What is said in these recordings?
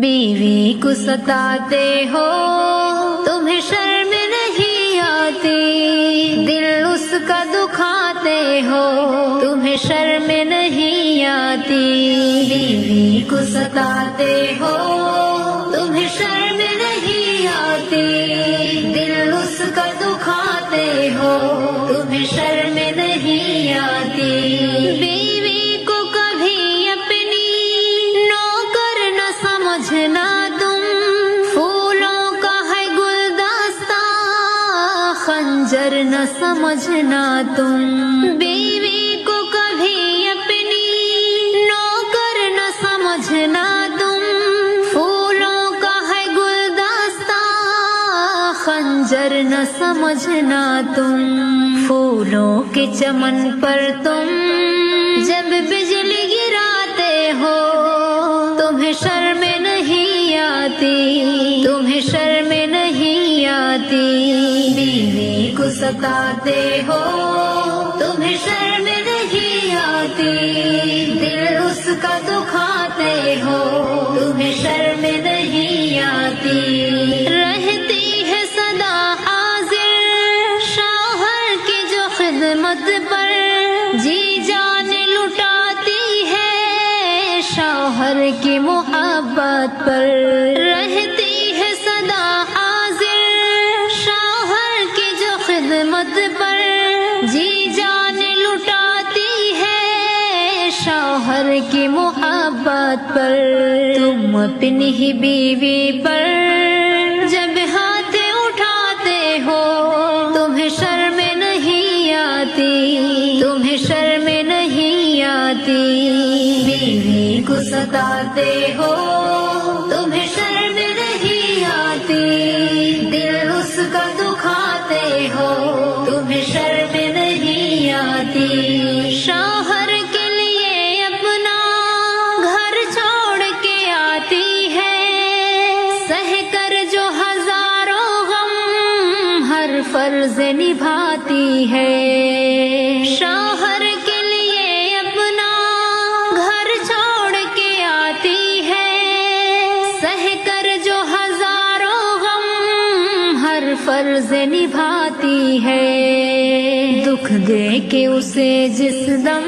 بیوی کو ستاتے ہو تمہیں شرم نہیں آتی، دل اس کا دکھاتے ہو تمہیں شرم نہیں آتی، بیوی کو ستاتے ہو تمہیں شرم نہیں آتی، دل اس کا دکھاتے ہو تمہیں شرم نہیں آتی، بیوی کو کبھی اپنی نوکر نہ سمجھنا تم، پھولوں کا ہے گلدستہ خنجر نہ سمجھنا تم، بیوی کو کبھی اپنی نوکر نہ سمجھنا تم، پھولوں کا ہے گلدستہ خنجر نہ سمجھنا تم، پھولوں کے چمن پر تم جب بجلی گراتے ہو تمہیں شرم نہیں آتی، تمہیں شرم نہیں آتی، بیوی کو ستاتے ہو تمہیں شرم نہیں آتی، دل اس کا دکھاتے ہو تمہیں شرم نہیں آتی، رہتی ہے سدا حاضر شوہر کی جو خدمت پر، جی جان لٹاتی ہے شوہر کی محبت پر، رہتی ہے سدا حاضر شوہر کی جو خدمت پر، جی جان لٹاتی ہے شوہر کی محبت پر، تم اپنی ہی بیوی پر جب ہاتھ اٹھاتے ہو تمہیں شرم نہیں آتی، تمہیں شرم نہیں آتی، بیوی کو ستاتے ہو تمہیں شرم نہیں آتی، دل اس کا دکھاتے ہو تمہیں شرم نہیں آتی، شوہر کے لیے اپنا گھر چھوڑ کے آتی ہے، سہ کر جو ہزاروں غم ہر فرض نبھاتی ہے، شوہر کے لیے اپنا گھر چھوڑ کے آتی ہے، سہ کر جو ہزاروں غم ہر فرض نبھاتی ہے، دکھ دے کے اسے جس دم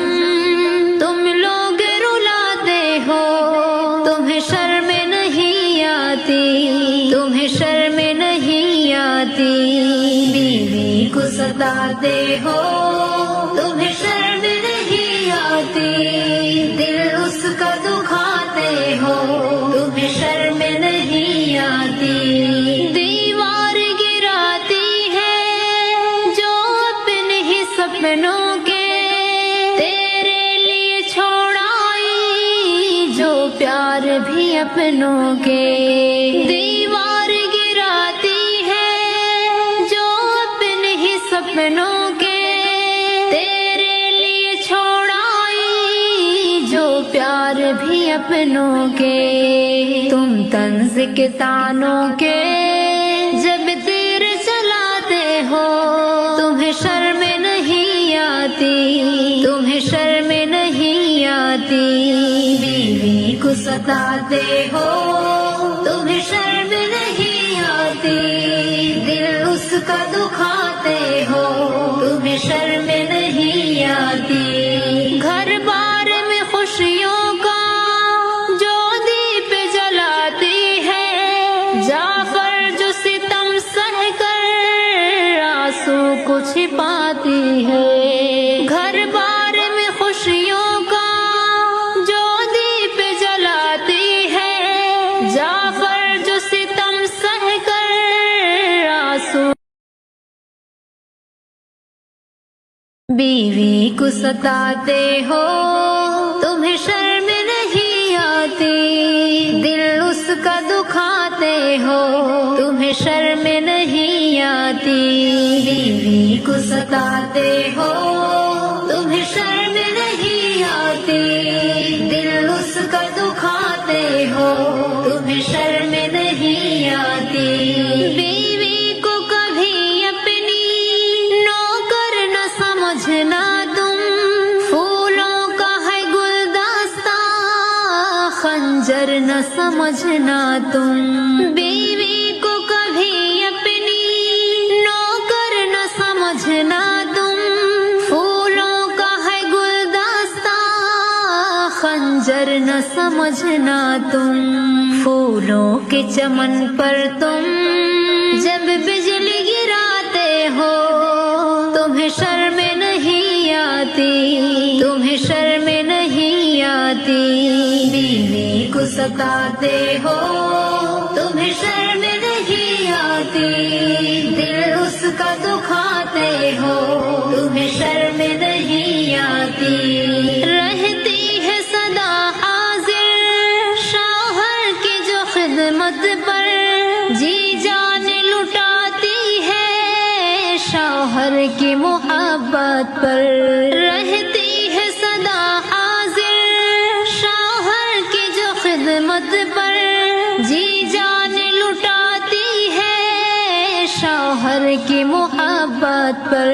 تم لوگ رلاتے ہو تمہیں شرم نہیں آتی، تمہیں شرم نہیں آتی، بیوی کو ستاتے ہو تمہیں شرم نہیں آتی، دل اس کا دکھاتے ہو تمہیں شرم نہیں آتی، دیوار گراتی ہے جو اپنے ہی سپنوں کے، تیرے لیے چھوڑائی جو پیار بھی اپنوں کے، دیوار گراتی ہے جو اپنے ہی سپنوں کے، تیرے لیے چھوڑائی جو پیار بھی اپنوں کے، تم طنز کے تانوں کے جب تیر چلاتے ہو تمہیں شرم نہیں آتی، تمہیں شرم نہیں آتی، بیوی کو ستاتے ہو تمہیں شرم نہیں آتی، دل اس کا دکھاتے ہو تمہیں شرم نہیں آتی، گھر بار میں خوشیوں کا جو دیپ جلاتی ہے، جعفر جو ستم سہ کر آنسو کو چھپاتی ہے، گھر بار میں خوشیوں کا جو دیپ جلاتی ہے، جعفر جو ستم سہ کر آنسو، بیوی کو ستاتے ہو تمہیں شرم نہیں آتی، دل اس کا دکھاتے ہو تمہیں شرم نہیں آتی، بیوی کو ستاتے ہو تمہیں شرم نہیں آتی، دل اس کا دکھاتے ہو تمہیں شرم نہیں آتی، بیوی کو کبھی اپنی نوکر نہ سمجھنا تم، پھولوں کا ہے گلدستہ خنجر نہ نہ سمجھنا تم، بیوی کو کبھی اپنی نوکر نہ سمجھنا تم، پھولوں کا ہے گلدستہ خنجر نہ سمجھنا تم، پھولوں کے چمن پر تم جب بجلی گراتے ہو تمہیں شرم نہیں آتی، تمہیں شرم نہیں آتی، بیوی کو ستاتے ہو تمہیں شرم نہیں آتی، دل اس کا دکھاتے ہو تمہیں شرم نہیں آتی، رہتی ہے سدا حاضر شوہر کی جو خدمت پر جی جان لٹاتی ہے شوہر کی محبت پر، رہتی ہے سدا حاضر شوہر کی جو خدمت پر جی جان لٹاتی ہے شوہر کی محبت پر،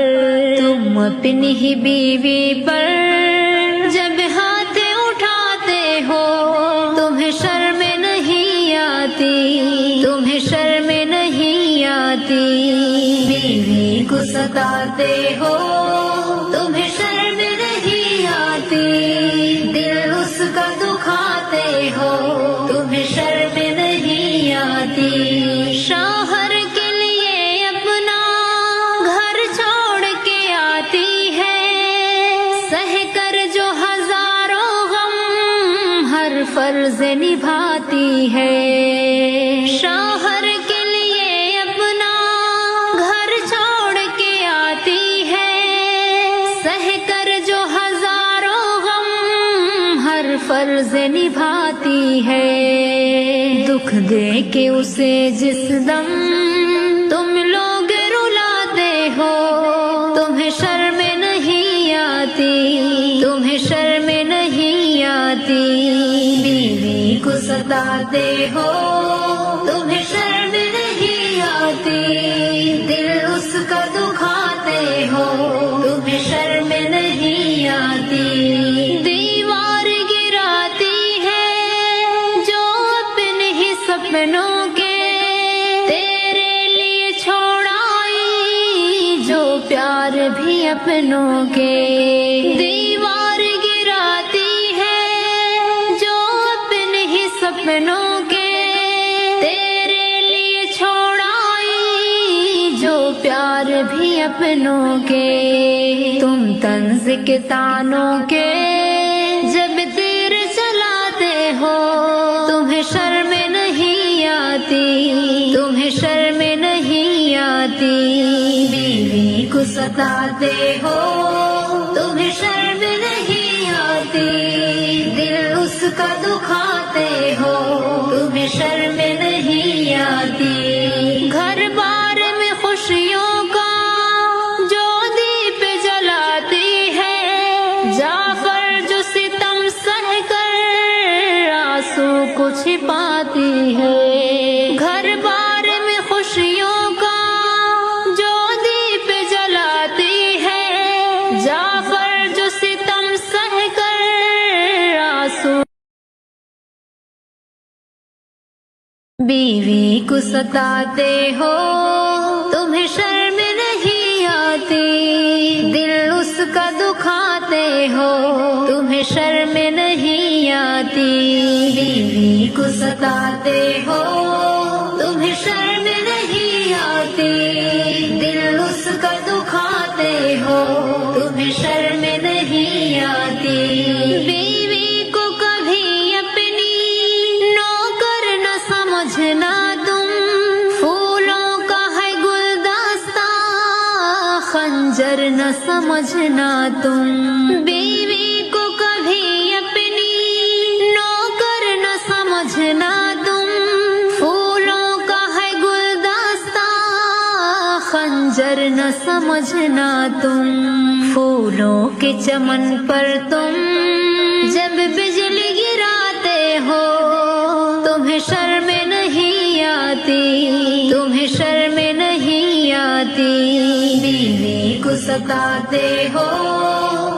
تم اپنی ہی بیوی پر جب ہاتھ اٹھاتے ہو تمہیں شرم نہیں آتی، تمہیں شرم نہیں آتی، بیوی کو ستاتے ہو تمہیں شرم نہیں آتی، دل اس کا دکھاتے ہو تمہیں شرم نہیں آتی، شوہر کے لیے اپنا گھر چھوڑ کے آتی ہے سہ کر جو ہزاروں غم ہر فرض نبھاتی ہے، شوہر کے لیے اپنا گھر چھوڑ کے آتی ہے سہ کر جو ہزاروں غم ہر فرض نبھاتی ہے، دکھ دے کے اسے جس دم تم لوگ رلاتے ہو تمہیں شرم نہیں آتی، تمہیں شرم نہیں آتی، بیوی کو ستاتے ہو تمہیں شرم نہیں آتی، دل اس کا دکھاتے ہو تمہیں شرم نہیں آتی، دیوار گراتی ہے جو اپنے ہی سپنوں کے تیرے لیے چھوڑائی جو پیار بھی اپنوں کے، دیوار گراتی ہے جو اپنے ہی سپنوں کے تیرے لیے چھوڑائی جو پیار بھی اپنوں کے، تم طنز کے تانوں کے جب تیر چلاتے ہو تمہیں شرم نہیں آتی، تمہیں شرم نہیں آتی، بیوی کو ستاتے ہو تمہیں شرم نہیں آتی، دل اس کا دکھاتے ہو تمہیں شرم نہیں آتی، گھر بار میں خوشیوں کا جو دیپ جلاتی ہے جعفر جو ستم سہ کر آنسو کو چھپاتی ہے، گھر بار میں خوشیوں کا جو دیپ جلاتی ہے جعفر جو ستم سہ کر آنسو، بیوی کو ستاتے ہو تمہیں شرم نہیں آتی، دل اس کا دکھاتے ہو تمہیں شرم نہیں آتی، بیوی کو ستاتے ہو تمہیں شرم نہیں آتی، دل اس کا دکھاتے ہو تمہیں شرم نہیں آتی، بیوی کو کبھی اپنی نوکر نہ سمجھنا تم، پھولوں کا ہے گلدستہ خنجر نہ سمجھنا تم، بیوی کو کبھی اپنی نوکر نہ سمجھنا تم، پھولوں کا ہے گلدستہ خنجر نہ سمجھنا تم، پھولوں کے چمن پر تم جب بجلی گراتے ہو تمہیں شرم نہیں آتی، تمہیں شرم نہیں آتی، بیوی کو ستاتے ہو